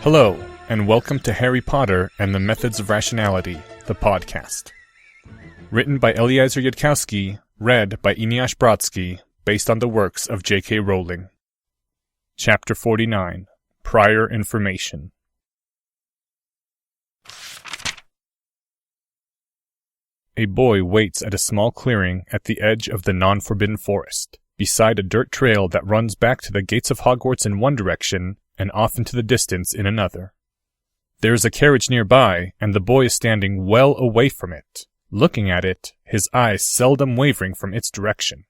Hello, and welcome to Harry Potter and the Methods of Rationality, the podcast. Written by Eliezer Yudkowsky, read by Eneasz Brodsky, based on the works of J.K. Rowling. Chapter 49, Prior Information. A boy waits at a small clearing at the edge of the non-forbidden forest, beside a dirt trail that runs back to the gates of Hogwarts in one direction and off into the distance in another. There is a carriage nearby, and the boy is standing well away from it, looking at it, his eyes seldom wavering from its direction.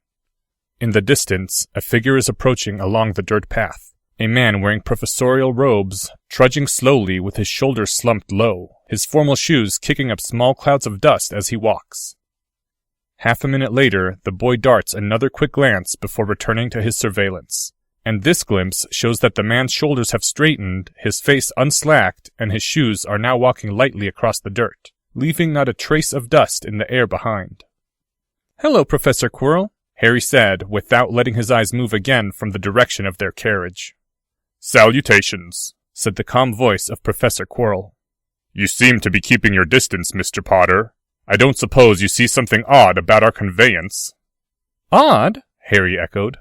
In the distance, a figure is approaching along the dirt path, a man wearing professorial robes, trudging slowly with his shoulders slumped low, his formal shoes kicking up small clouds of dust as he walks. Half a minute later, the boy darts another quick glance before returning to his surveillance. And this glimpse shows that the man's shoulders have straightened, his face unslacked, and his shoes are now walking lightly across the dirt, leaving not a trace of dust in the air behind. "Hello, Professor Quirrell," Harry said, without letting his eyes move again from the direction of their carriage. "Salutations," said the calm voice of Professor Quirrell. "You seem to be keeping your distance, Mr. Potter. I don't suppose you see something odd about our conveyance." "Odd?" Harry echoed.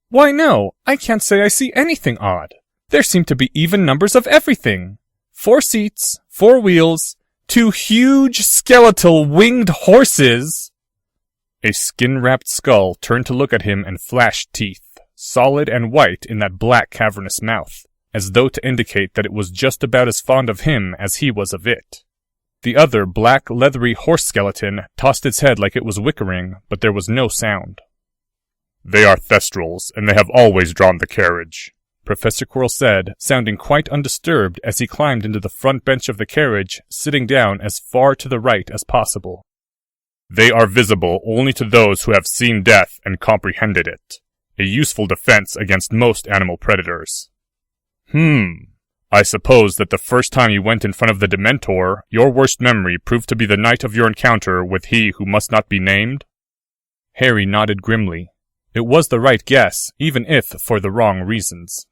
"Why no, I can't say I see anything odd. There seem to be even numbers of everything. 4 seats, 4 wheels, 2 huge skeletal winged horses." A skin-wrapped skull turned to look at him and flashed teeth, solid and white in that black cavernous mouth, as though to indicate that it was just about as fond of him as he was of it. The other black leathery horse skeleton tossed its head like it was whickering, but there was no sound. "They are Thestrals, and they have always drawn the carriage," Professor Quirrell said, sounding quite undisturbed as he climbed into the front bench of the carriage, sitting down as far to the right as possible. "They are visible only to those who have seen death and comprehended it. A useful defense against most animal predators." I suppose that the first time you went in front of the Dementor, your worst memory proved to be the night of your encounter with he who must not be named? Harry nodded grimly. It was the right guess, even if for the wrong reasons.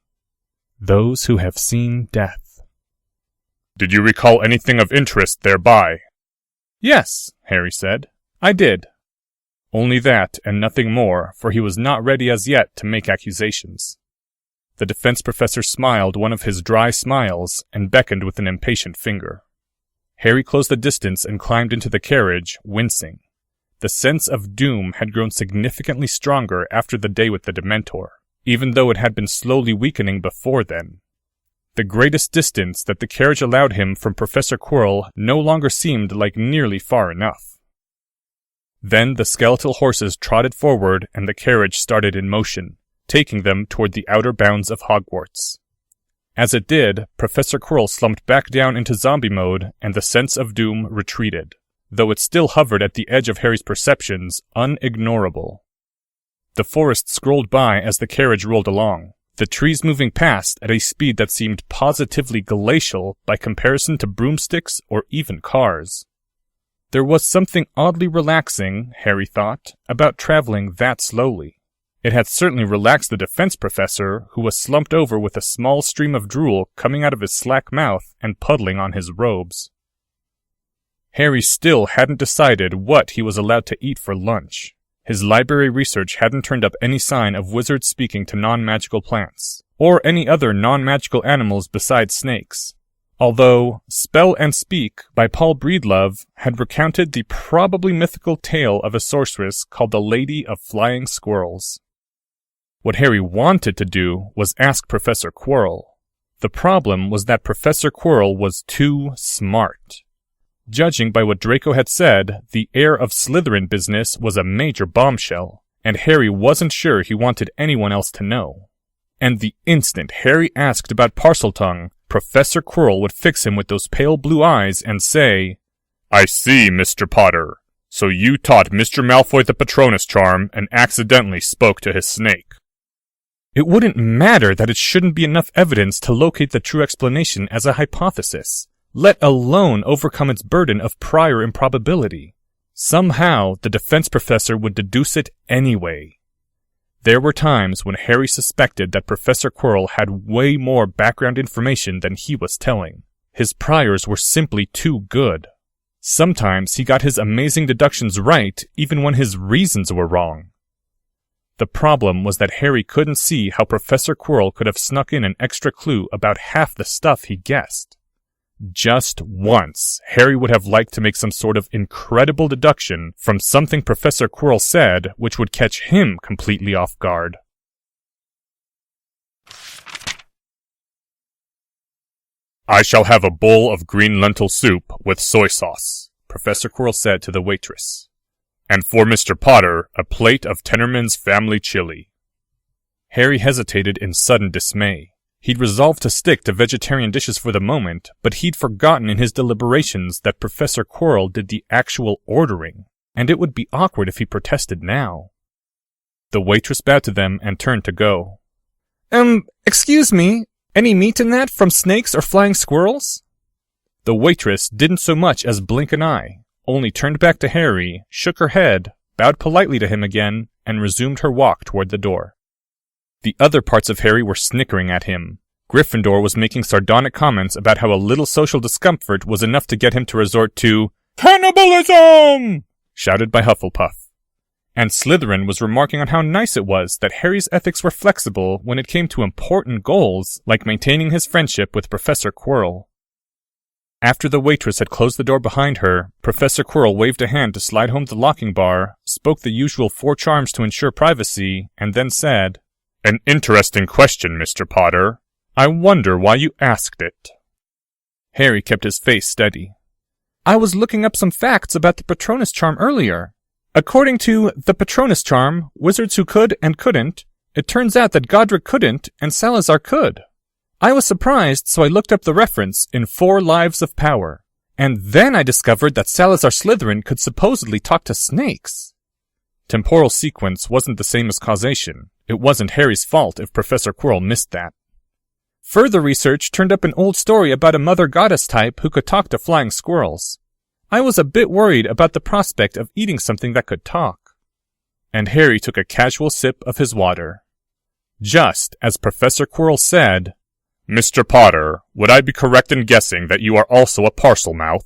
Those who have seen death. "Did you recall anything of interest thereby?" "Yes," Harry said. "I did." Only that, and nothing more, for he was not ready as yet to make accusations. The defense professor smiled one of his dry smiles and beckoned with an impatient finger. Harry closed the distance and climbed into the carriage, wincing. The sense of doom had grown significantly stronger after the day with the Dementor, even though it had been slowly weakening before then. The greatest distance that the carriage allowed him from Professor Quirrell no longer seemed like nearly far enough. Then the skeletal horses trotted forward and the carriage started in motion, taking them toward the outer bounds of Hogwarts. As it did, Professor Quirrell slumped back down into zombie mode and the sense of doom retreated, though it still hovered at the edge of Harry's perceptions, unignorable. The forest scrolled by as the carriage rolled along, the trees moving past at a speed that seemed positively glacial by comparison to broomsticks or even cars. There was something oddly relaxing, Harry thought, about traveling that slowly. It had certainly relaxed the defense professor, who was slumped over with a small stream of drool coming out of his slack mouth and puddling on his robes. Harry still hadn't decided what he was allowed to eat for lunch. His library research hadn't turned up any sign of wizards speaking to non-magical plants, or any other non-magical animals besides snakes. Although Spell and Speak by Paul Breedlove had recounted the probably mythical tale of a sorceress called the Lady of Flying Squirrels. What Harry wanted to do was ask Professor Quirrell. The problem was that Professor Quirrell was too smart. Judging by what Draco had said, the Heir of Slytherin business was a major bombshell, and Harry wasn't sure he wanted anyone else to know. And the instant Harry asked about Parseltongue, Professor Quirrell would fix him with those pale blue eyes and say, "I see, Mr. Potter. So you taught Mr. Malfoy the Patronus charm and accidentally spoke to his snake." It wouldn't matter that it shouldn't be enough evidence to locate the true explanation as a hypothesis, let alone overcome its burden of prior improbability. Somehow, the defense professor would deduce it anyway. There were times when Harry suspected that Professor Quirrell had way more background information than he was telling. His priors were simply too good. Sometimes he got his amazing deductions right even when his reasons were wrong. The problem was that Harry couldn't see how Professor Quirrell could have snuck in an extra clue about half the stuff he guessed. Just once, Harry would have liked to make some sort of incredible deduction from something Professor Quirrell said which would catch him completely off guard. I shall have a bowl of green lentil soup with soy sauce, Professor Quirrell said to the waitress. And for Mr. Potter, a plate of Tennerman's family chili. Harry hesitated in sudden dismay. He'd resolved to stick to vegetarian dishes for the moment, but he'd forgotten in his deliberations that Professor Quirrell did the actual ordering, and it would be awkward if he protested now. The waitress bowed to them and turned to go. Excuse me, any meat in that from snakes or flying squirrels? The waitress didn't so much as blink an eye, only turned back to Harry, shook her head, bowed politely to him again, and resumed her walk toward the door. The other parts of Harry were snickering at him. Gryffindor was making sardonic comments about how a little social discomfort was enough to get him to resort to cannibalism, shouted by Hufflepuff. And Slytherin was remarking on how nice it was that Harry's ethics were flexible when it came to important goals like maintaining his friendship with Professor Quirrell. After the waitress had closed the door behind her, Professor Quirrell waved a hand to slide home the locking bar, spoke the usual 4 charms to ensure privacy, and then said, An interesting question, Mr. Potter. I wonder why you asked it. Harry kept his face steady. I was looking up some facts about the Patronus charm earlier. According to the Patronus charm, wizards who could and couldn't, it turns out that Godric couldn't and Salazar could. I was surprised, so I looked up the reference in 4 Lives of Power, and then I discovered that Salazar Slytherin could supposedly talk to snakes. Temporal sequence wasn't the same as causation. It wasn't Harry's fault if Professor Quirrell missed that. Further research turned up an old story about a mother goddess type who could talk to flying squirrels. I was a bit worried about the prospect of eating something that could talk. And Harry took a casual sip of his water. Just as Professor Quirrell said, Mr. Potter, would I be correct in guessing that you are also a Parselmouth?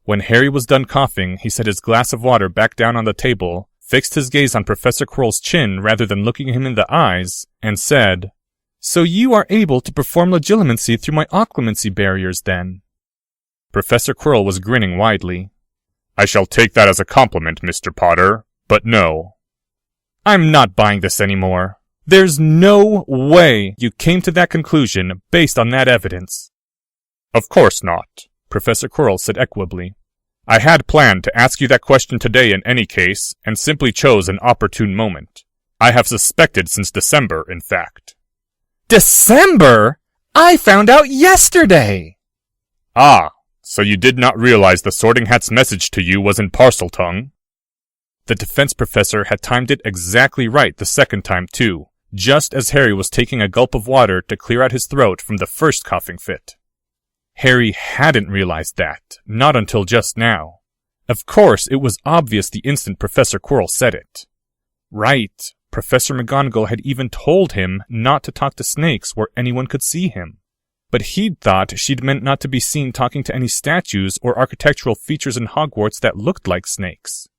When Harry was done coughing, he set his glass of water back down on the table, fixed his gaze on Professor Quirrell's chin rather than looking him in the eyes, and said, So you are able to perform legilimency through my occlumency barriers, then? Professor Quirrell was grinning widely. I shall take that as a compliment, Mr. Potter, but no. I'm not buying this anymore. There's no way you came to that conclusion based on that evidence. Of course not, Professor Quirrell said equably. I had planned to ask you that question today in any case, and simply chose an opportune moment. I have suspected since December, in fact. December? I found out yesterday! Ah, so you did not realize the Sorting Hat's message to you was in Parseltongue? The defense professor had timed it exactly right the second time, too, just as Harry was taking a gulp of water to clear out his throat from the first coughing fit. Harry hadn't realized that, not until just now. Of course, it was obvious the instant Professor Quirrell said it. Right, Professor McGonagall had even told him not to talk to snakes where anyone could see him. But he'd thought she'd meant not to be seen talking to any statues or architectural features in Hogwarts that looked like snakes.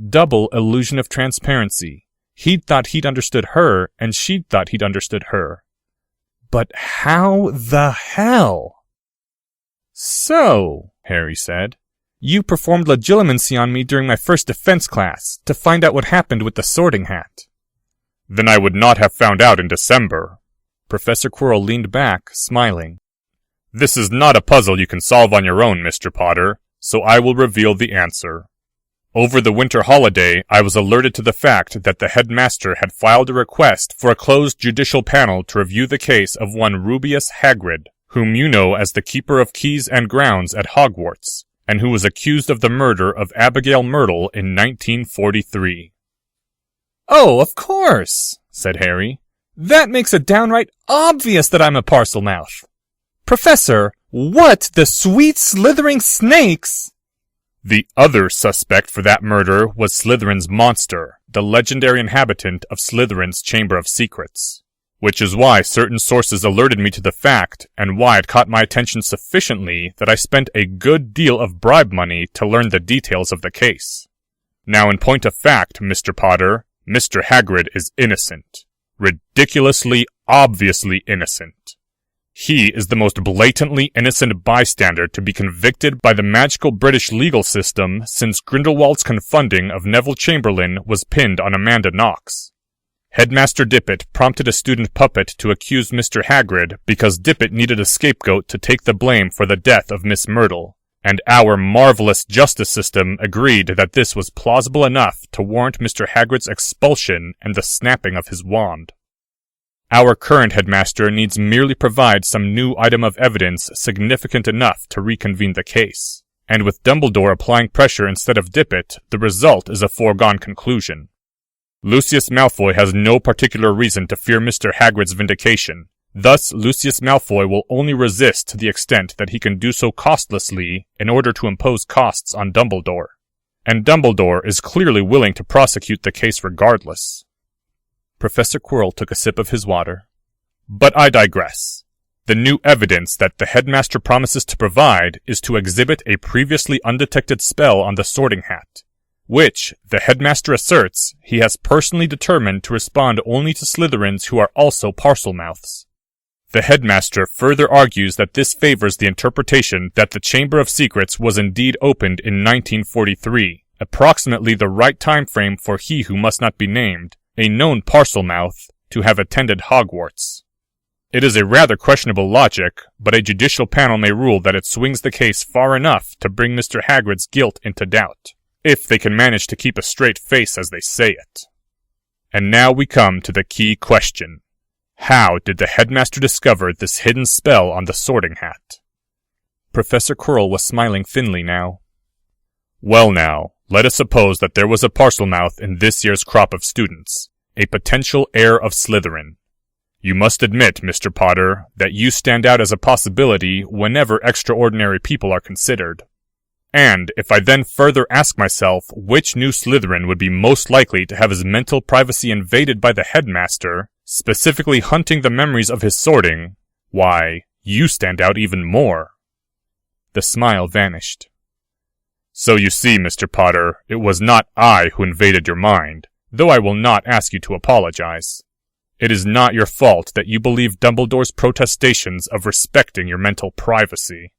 Double illusion of transparency. He'd thought he'd understood her, and she'd thought he'd understood her. But how the hell? So, Harry said, you performed legilimency on me during my first defense class to find out what happened with the Sorting Hat. Then I would not have found out in December. Professor Quirrell leaned back, smiling. This is not a puzzle you can solve on your own, Mr. Potter, so I will reveal the answer. Over the winter holiday, I was alerted to the fact that the headmaster had filed a request for a closed judicial panel to review the case of one Rubeus Hagrid, whom you know as the keeper of keys and grounds at Hogwarts, and who was accused of the murder of Abigail Myrtle in 1943. Oh, of course, said Harry. That makes it downright obvious that I'm a Parselmouth. Professor, what the sweet slithering snakes? The other suspect for that murder was Slytherin's monster, the legendary inhabitant of Slytherin's Chamber of Secrets. Which is why certain sources alerted me to the fact, and why it caught my attention sufficiently that I spent a good deal of bribe money to learn the details of the case. Now in point of fact, Mr. Potter, Mr. Hagrid is innocent. Ridiculously, obviously innocent. He is the most blatantly innocent bystander to be convicted by the magical British legal system since Grindelwald's confunding of Neville Chamberlain was pinned on Amanda Knox. Headmaster Dippet prompted a student puppet to accuse Mr. Hagrid because Dippet needed a scapegoat to take the blame for the death of Miss Myrtle, and our marvelous justice system agreed that this was plausible enough to warrant Mr. Hagrid's expulsion and the snapping of his wand. Our current headmaster needs merely provide some new item of evidence significant enough to reconvene the case, and with Dumbledore applying pressure instead of Dippet, the result is a foregone conclusion. Lucius Malfoy has no particular reason to fear Mr. Hagrid's vindication. Thus, Lucius Malfoy will only resist to the extent that he can do so costlessly in order to impose costs on Dumbledore. And Dumbledore is clearly willing to prosecute the case regardless. Professor Quirrell took a sip of his water. But I digress. The new evidence that the headmaster promises to provide is to exhibit a previously undetected spell on the Sorting Hat, which, the headmaster asserts, he has personally determined to respond only to Slytherins who are also Parselmouths. The headmaster further argues that this favors the interpretation that the Chamber of Secrets was indeed opened in 1943, approximately the right time frame for he who must not be named, a known Parselmouth, to have attended Hogwarts. It is a rather questionable logic, but a judicial panel may rule that it swings the case far enough to bring Mr. Hagrid's guilt into doubt, if they can manage to keep a straight face as they say it. And now we come to the key question. How did the headmaster discover this hidden spell on the Sorting Hat? Professor Quirrell was smiling thinly now. Well now, let us suppose that there was a Parselmouth in this year's crop of students, a potential heir of Slytherin. You must admit, Mr. Potter, that you stand out as a possibility whenever extraordinary people are considered. And if I then further ask myself which new Slytherin would be most likely to have his mental privacy invaded by the headmaster, specifically hunting the memories of his sorting, why, you stand out even more. The smile vanished. So you see, Mr. Potter, it was not I who invaded your mind, though I will not ask you to apologize. It is not your fault that you believe Dumbledore's protestations of respecting your mental privacy.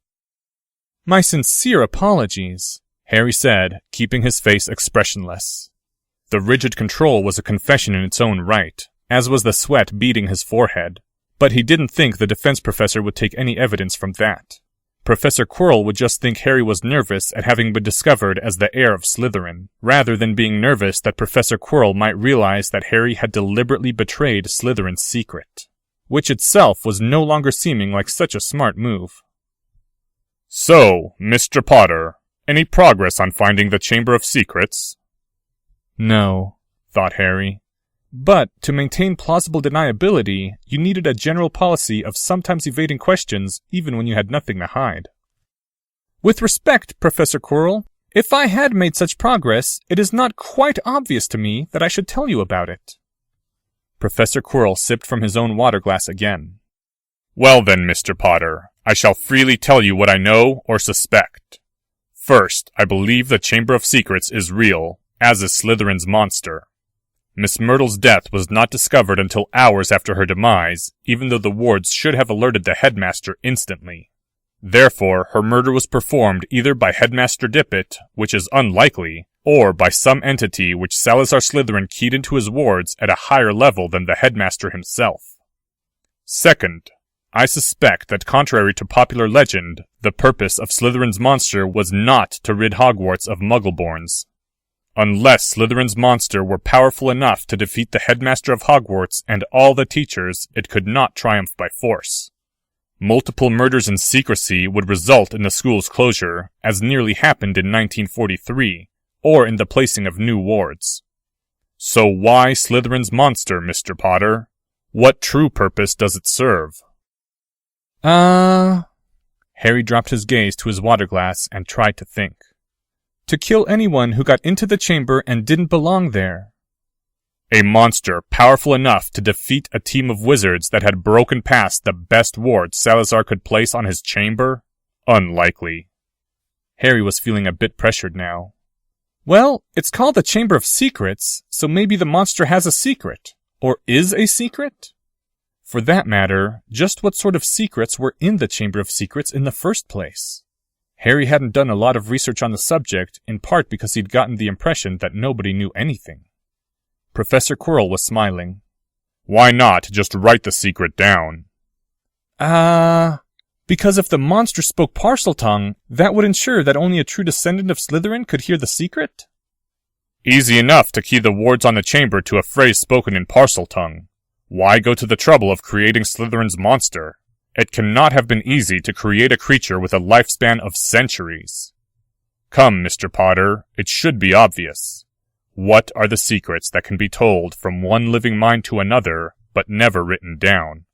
My sincere apologies, Harry said, keeping his face expressionless. The rigid control was a confession in its own right, as was the sweat beading his forehead, but he didn't think the defense professor would take any evidence from that. Professor Quirrell would just think Harry was nervous at having been discovered as the heir of Slytherin, rather than being nervous that Professor Quirrell might realize that Harry had deliberately betrayed Slytherin's secret, which itself was no longer seeming like such a smart move. So, Mr. Potter, any progress on finding the Chamber of Secrets? No, thought Harry. But to maintain plausible deniability, you needed a general policy of sometimes evading questions even when you had nothing to hide. With respect, Professor Quirrell, if I had made such progress, it is not quite obvious to me that I should tell you about it. Professor Quirrell sipped from his own water glass again. Well then, Mr. Potter, I shall freely tell you what I know or suspect. First, I believe the Chamber of Secrets is real, as is Slytherin's monster. Miss Myrtle's death was not discovered until hours after her demise, even though the wards should have alerted the headmaster instantly. Therefore, her murder was performed either by Headmaster Dippet, which is unlikely, or by some entity which Salazar Slytherin keyed into his wards at a higher level than the headmaster himself. Second, I suspect that contrary to popular legend, the purpose of Slytherin's monster was not to rid Hogwarts of Muggleborns. Unless Slytherin's monster were powerful enough to defeat the headmaster of Hogwarts and all the teachers, it could not triumph by force. Multiple murders in secrecy would result in the school's closure, as nearly happened in 1943, or in the placing of new wards. So why Slytherin's monster, Mr. Potter? What true purpose does it serve? Harry dropped his gaze to his water glass and tried to think. To kill anyone who got into the chamber and didn't belong there. A monster powerful enough to defeat a team of wizards that had broken past the best wards Salazar could place on his chamber? Unlikely. Harry was feeling a bit pressured now. Well, it's called the Chamber of Secrets, so maybe the monster has a secret. Or is a secret? For that matter, just what sort of secrets were in the Chamber of Secrets in the first place? Harry hadn't done a lot of research on the subject, in part because he'd gotten the impression that nobody knew anything. Professor Quirrell was smiling. Why not just write the secret down? Because if the monster spoke Parseltongue, that would ensure that only a true descendant of Slytherin could hear the secret? Easy enough to key the wards on the chamber to a phrase spoken in Parseltongue. Why go to the trouble of creating Slytherin's monster? It cannot have been easy to create a creature with a lifespan of centuries. Come, Mr. Potter, it should be obvious. What are the secrets that can be told from one living mind to another, but never written down?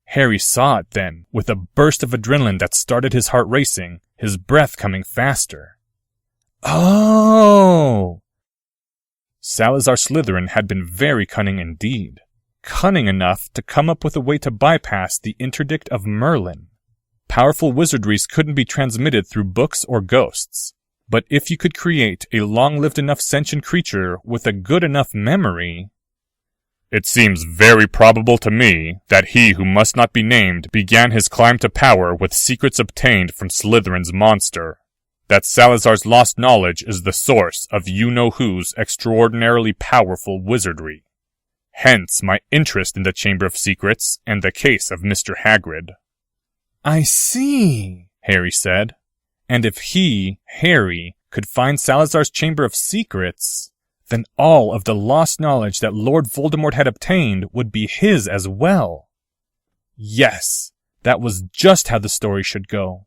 Harry saw it then, with a burst of adrenaline that started his heart racing, his breath coming faster. Oh! Salazar Slytherin had been very cunning indeed. Cunning enough to come up with a way to bypass the interdict of Merlin. Powerful wizardries couldn't be transmitted through books or ghosts. But if you could create a long-lived enough sentient creature with a good enough memory... It seems very probable to me that he who must not be named began his climb to power with secrets obtained from Slytherin's monster. That Salazar's lost knowledge is the source of you-know-who's extraordinarily powerful wizardry. Hence my interest in the Chamber of Secrets and the case of Mr. Hagrid. I see, Harry said. And if he, Harry, could find Salazar's Chamber of Secrets, then all of the lost knowledge that Lord Voldemort had obtained would be his as well. Yes, that was just how the story should go.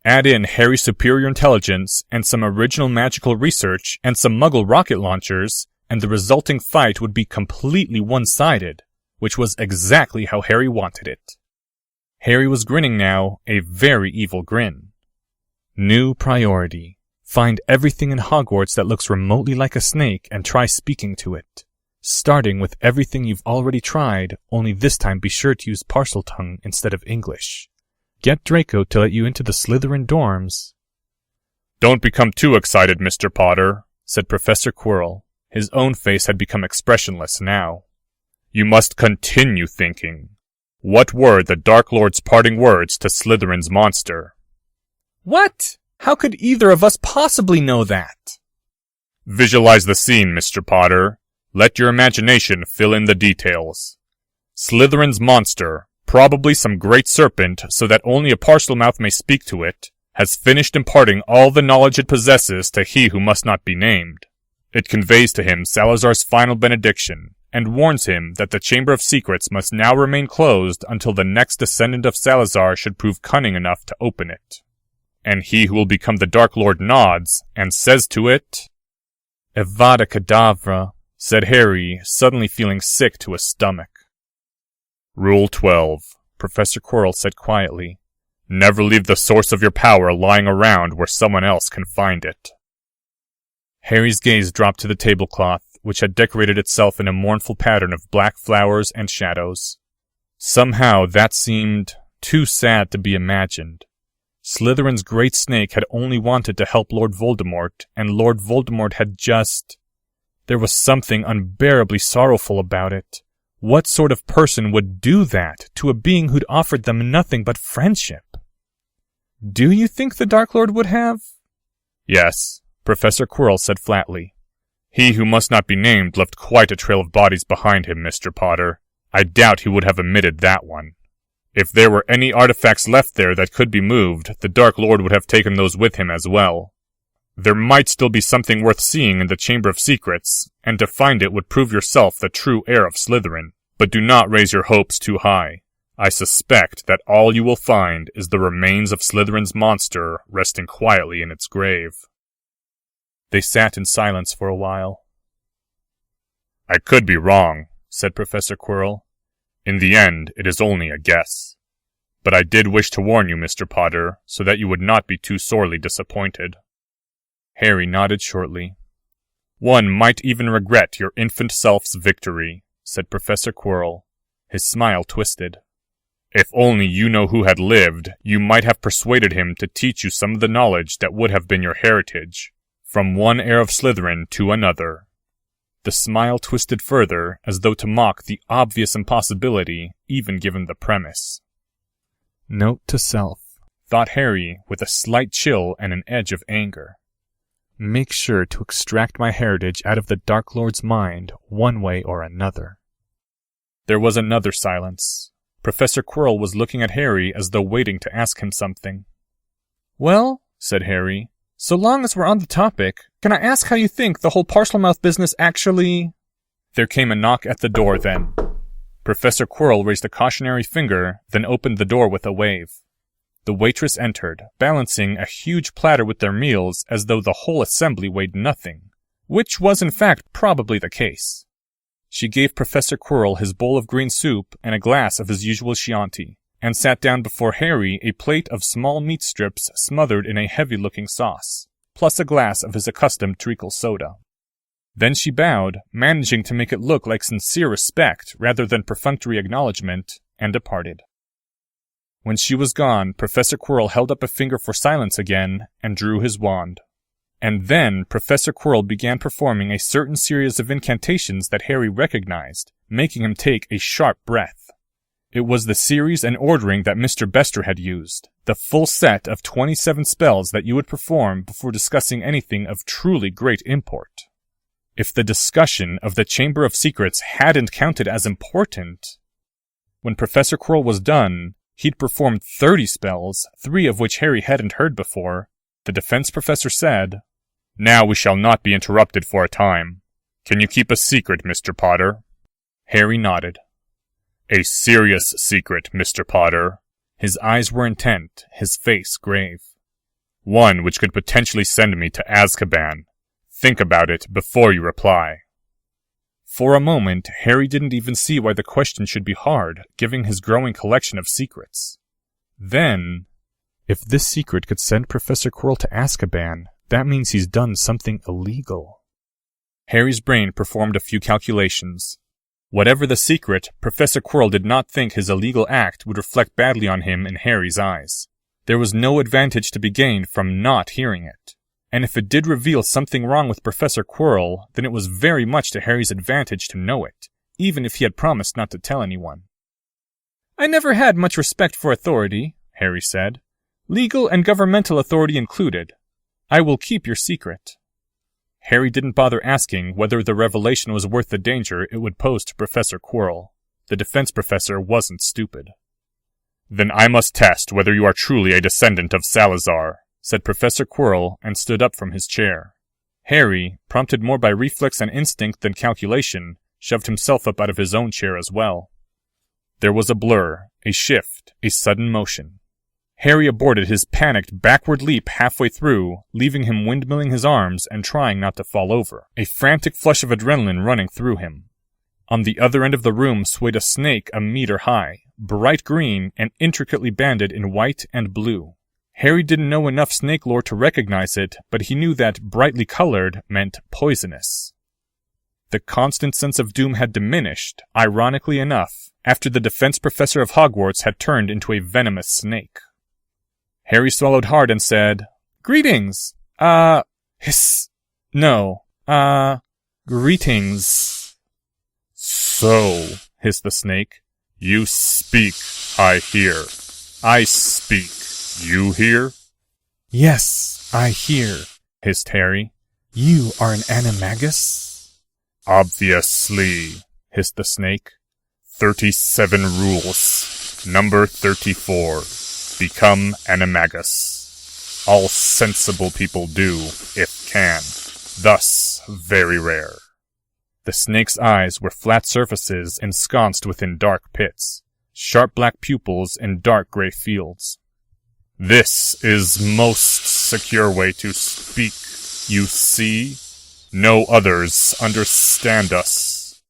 Add in Harry's superior intelligence and some original magical research and some Muggle rocket launchers, and the resulting fight would be completely one-sided, which was exactly how Harry wanted it. Harry was grinning now, a very evil grin. New priority. Find everything in Hogwarts that looks remotely like a snake and try speaking to it. Starting with everything you've already tried, only this time be sure to use Parseltongue instead of English. Get Draco to let you into the Slytherin dorms. Don't become too excited, Mr. Potter, said Professor Quirrell. His own face had become expressionless now. You must continue thinking. What were the Dark Lord's parting words to Slytherin's monster? What? How could either of us possibly know that? Visualize the scene, Mr. Potter. Let your imagination fill in the details. Slytherin's monster, probably some great serpent so that only a Parselmouth may speak to it, has finished imparting all the knowledge it possesses to he who must not be named. It conveys to him Salazar's final benediction, and warns him that the Chamber of Secrets must now remain closed until the next descendant of Salazar should prove cunning enough to open it. And he who will become the Dark Lord nods, and says to it, Avada Kedavra, said Harry, suddenly feeling sick to his stomach. Rule 12, Professor Quirrell said quietly. Never leave the source of your power lying around where someone else can find it. Harry's gaze dropped to the tablecloth, which had decorated itself in a mournful pattern of black flowers and shadows. Somehow that seemed too sad to be imagined. Slytherin's great snake had only wanted to help Lord Voldemort, and Lord Voldemort had just... There was something unbearably sorrowful about it. What sort of person would do that to a being who'd offered them nothing but friendship? Do you think the Dark Lord would have? Yes, Professor Quirrell said flatly. He who must not be named left quite a trail of bodies behind him, Mr. Potter. I doubt he would have omitted that one. If there were any artifacts left there that could be moved, the Dark Lord would have taken those with him as well. There might still be something worth seeing in the Chamber of Secrets, and to find it would prove yourself the true heir of Slytherin. But do not raise your hopes too high. I suspect that all you will find is the remains of Slytherin's monster resting quietly in its grave. They sat in silence for a while. I could be wrong, said Professor Quirrell. In the end, it is only a guess. But I did wish to warn you, Mr. Potter, so that you would not be too sorely disappointed. Harry nodded shortly. One might even regret your infant self's victory, said Professor Quirrell. His smile twisted. If only you know who had lived, you might have persuaded him to teach you some of the knowledge that would have been your heritage, from one heir of Slytherin to another. The smile twisted further, as though to mock the obvious impossibility, even given the premise. Note to self, thought Harry with a slight chill and an edge of anger. Make sure to extract my heritage out of the Dark Lord's mind one way or another. There was another silence. Professor Quirrell was looking at Harry as though waiting to ask him something. Well, said Harry, so long as we're on the topic, can I ask how you think the whole Parselmouth business actually... There came a knock at the door then. Professor Quirrell raised a cautionary finger, then opened the door with a wave. The waitress entered, balancing a huge platter with their meals as though the whole assembly weighed nothing, which was in fact probably the case. She gave Professor Quirrell his bowl of green soup and a glass of his usual Chianti, and sat down before Harry a plate of small meat strips smothered in a heavy-looking sauce, plus a glass of his accustomed treacle soda. Then she bowed, managing to make it look like sincere respect rather than perfunctory acknowledgement, and departed. When she was gone, Professor Quirrell held up a finger for silence again and drew his wand. And then Professor Quirrell began performing a certain series of incantations that Harry recognized, making him take a sharp breath. It was the series and ordering that Mr. Bester had used, the full set of 27 spells that you would perform before discussing anything of truly great import. If the discussion of the Chamber of Secrets hadn't counted as important... When Professor Quirrell was done, he'd performed 30 spells, 3 of which Harry hadn't heard before. The defense professor said, "Now we shall not be interrupted for a time. Can you keep a secret, Mr. Potter?" Harry nodded. "A serious secret, Mr. Potter." His eyes were intent, his face grave. "One which could potentially send me to Azkaban. Think about it before you reply." For a moment, Harry didn't even see why the question should be hard, given his growing collection of secrets. Then, if this secret could send Professor Quirrell to Azkaban, that means he's done something illegal. Harry's brain performed a few calculations. Whatever the secret, Professor Quirrell did not think his illegal act would reflect badly on him in Harry's eyes. There was no advantage to be gained from not hearing it. And if it did reveal something wrong with Professor Quirrell, then it was very much to Harry's advantage to know it, even if he had promised not to tell anyone. "I never had much respect for authority," Harry said. "Legal and governmental authority included. I will keep your secret." Harry didn't bother asking whether the revelation was worth the danger it would pose to Professor Quirrell. The defense professor wasn't stupid. "Then I must test whether you are truly a descendant of Salazar," said Professor Quirrell, and stood up from his chair. Harry, prompted more by reflex and instinct than calculation, shoved himself up out of his own chair as well. There was a blur, a shift, a sudden motion. Harry aborted his panicked backward leap halfway through, leaving him windmilling his arms and trying not to fall over, a frantic flush of adrenaline running through him. On the other end of the room swayed a snake a meter high, bright green and intricately banded in white and blue. Harry didn't know enough snake lore to recognize it, but he knew that brightly colored meant poisonous. The constant sense of doom had diminished, ironically enough, after the defense professor of Hogwarts had turned into a venomous snake. Harry swallowed hard and said, "Greetings! Greetings." "So," hissed the snake, "you speak, I hear. I speak. You hear?" "Yes, I hear," hissed Harry. "You are an animagus?" "Obviously," hissed the snake. 37 rules. Number 34. Become animagus. All sensible people do, if can. Thus, very rare. The snake's eyes were flat surfaces ensconced within dark pits, sharp black pupils in dark gray fields. "This is most secure way to speak, you see? No others understand us."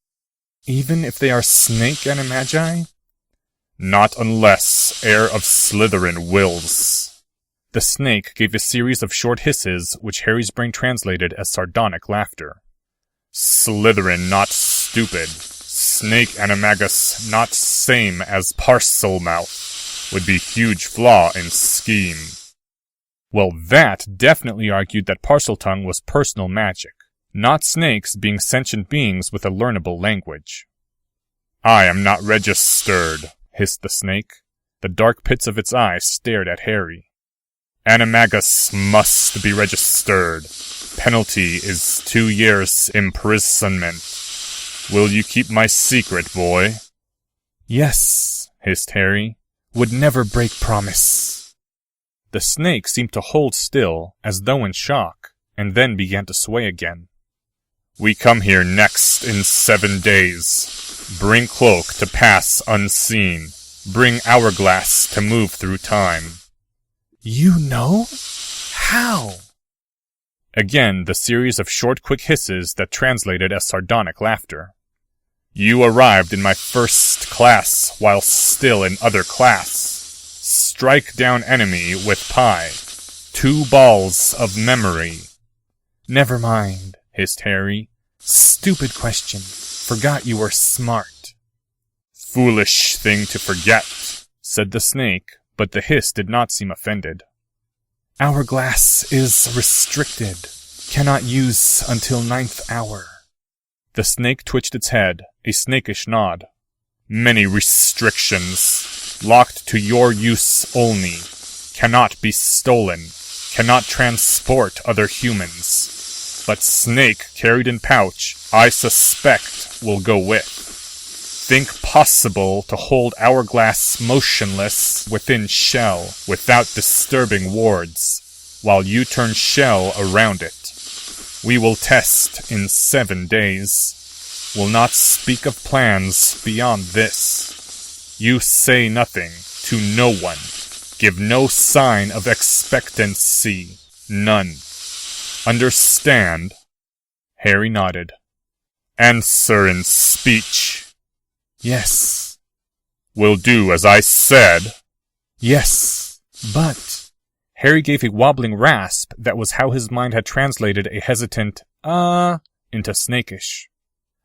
"Even if they are snake animagi?" "Not unless heir of Slytherin wills." The snake gave a series of short hisses which Harry's brain translated as sardonic laughter. Slytherin not stupid. Snake animagus not same as Parselmouth. Would be huge flaw in scheme. Well, that definitely argued that Parseltongue was personal magic, not snakes being sentient beings with a learnable language. I am not registered, hissed the snake. The dark pits of its eyes stared at Harry. Animagus must be registered. Penalty is 2 years imprisonment. Will you keep my secret, boy? Yes, hissed Harry. Would never break promise. The snake seemed to hold still, as though in shock, and then began to sway again. We come here next in 7 days. Bring cloak to pass unseen. Bring hourglass to move through time. You know? How? Again, the series of short, quick hisses that translated as sardonic laughter. You arrived in my first class while still in other class. Strike down enemy with pie. 2 balls of memory. Never mind, hissed Harry. Stupid question. Forgot you were smart. Foolish thing to forget, said the snake, but the hiss did not seem offended. Hourglass is restricted. Cannot use until 9th hour. The snake twitched its head, a snakish nod. Many restrictions. Locked to your use only. Cannot be stolen. Cannot transport other humans. But snake carried in pouch, I suspect, will go with. Think possible to hold hourglass motionless within shell without disturbing wards, while you turn shell around it. We will test in 7 days. Will not speak of plans beyond this. You say nothing to no one. Give no sign of expectancy. None. Understand? Harry nodded. Answer in speech. Yes. Will do as I said. Yes, but... Harry gave a wobbling rasp that was how his mind had translated a hesitant, into snakish.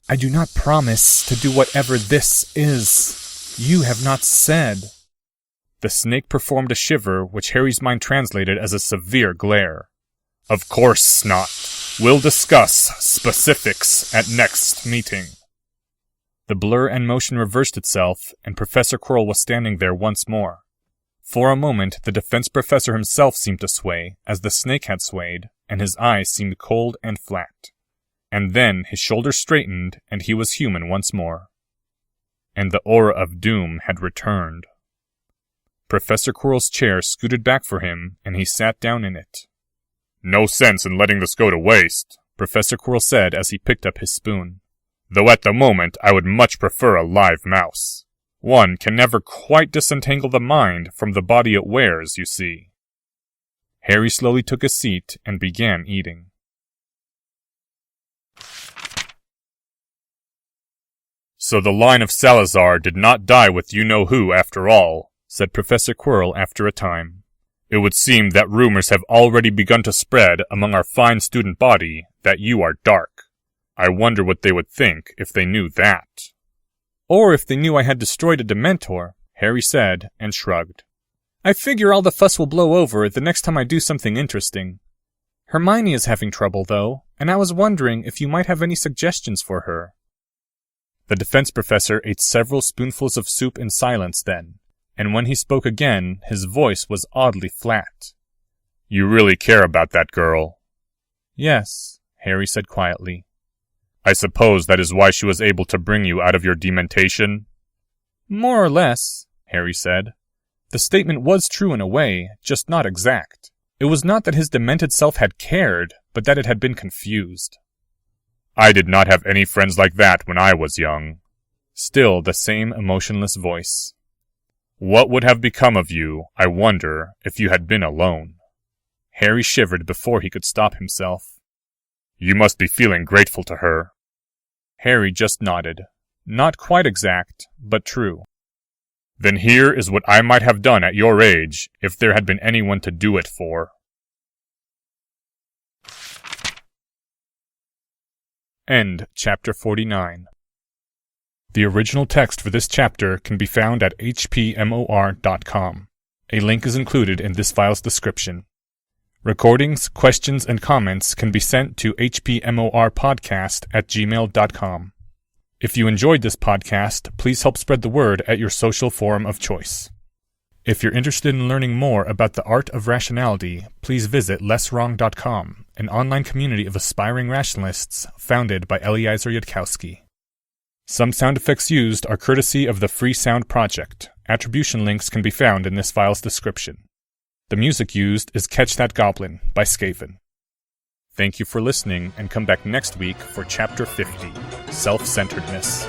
I do not promise to do whatever this is. You have not said. The snake performed a shiver which Harry's mind translated as a severe glare. Of course not. We'll discuss specifics at next meeting. The blur and motion reversed itself, and Professor Quirrell was standing there once more. For a moment, the defense professor himself seemed to sway, as the snake had swayed, and his eyes seemed cold and flat. And then his shoulders straightened, and he was human once more. And the aura of doom had returned. Professor Quirrell's chair scooted back for him, and he sat down in it. No sense in letting this go to waste, Professor Quirrell said as he picked up his spoon. Though at the moment I would much prefer a live mouse. One can never quite disentangle the mind from the body it wears, you see. Harry slowly took a seat and began eating. So the line of Salazar did not die with you-know-who after all, said Professor Quirrell after a time. It would seem that rumors have already begun to spread among our fine student body that you are dark. I wonder what they would think if they knew that. Or if they knew I had destroyed a Dementor, Harry said, and shrugged. I figure all the fuss will blow over the next time I do something interesting. Hermione is having trouble, though, and I was wondering if you might have any suggestions for her. The defense professor ate several spoonfuls of soup in silence then, and when he spoke again, his voice was oddly flat. You really care about that girl? Yes, Harry said quietly. I suppose that is why she was able to bring you out of your dementation? More or less, Harry said. The statement was true in a way, just not exact. It was not that his demented self had cared, but that it had been confused. I did not have any friends like that when I was young. Still the same emotionless voice. What would have become of you, I wonder, if you had been alone? Harry shivered before he could stop himself. You must be feeling grateful to her. Harry just nodded. Not quite exact, but true. Then here is what I might have done at your age, if there had been anyone to do it for. End Chapter 49. The original text for this chapter can be found at hpmor.com. A link is included in this file's description. Recordings, questions, and comments can be sent to hpmorpodcast@gmail.com. If you enjoyed this podcast, please help spread the word at your social forum of choice. If you're interested in learning more about the art of rationality, please visit lesswrong.com, an online community of aspiring rationalists founded by Eliezer Yudkowsky. Some sound effects used are courtesy of the Free Sound Project. Attribution links can be found in this file's description. The music used is Catch That Goblin by Skaven. Thank you for listening, and come back next week for Chapter 50, Self-Centeredness.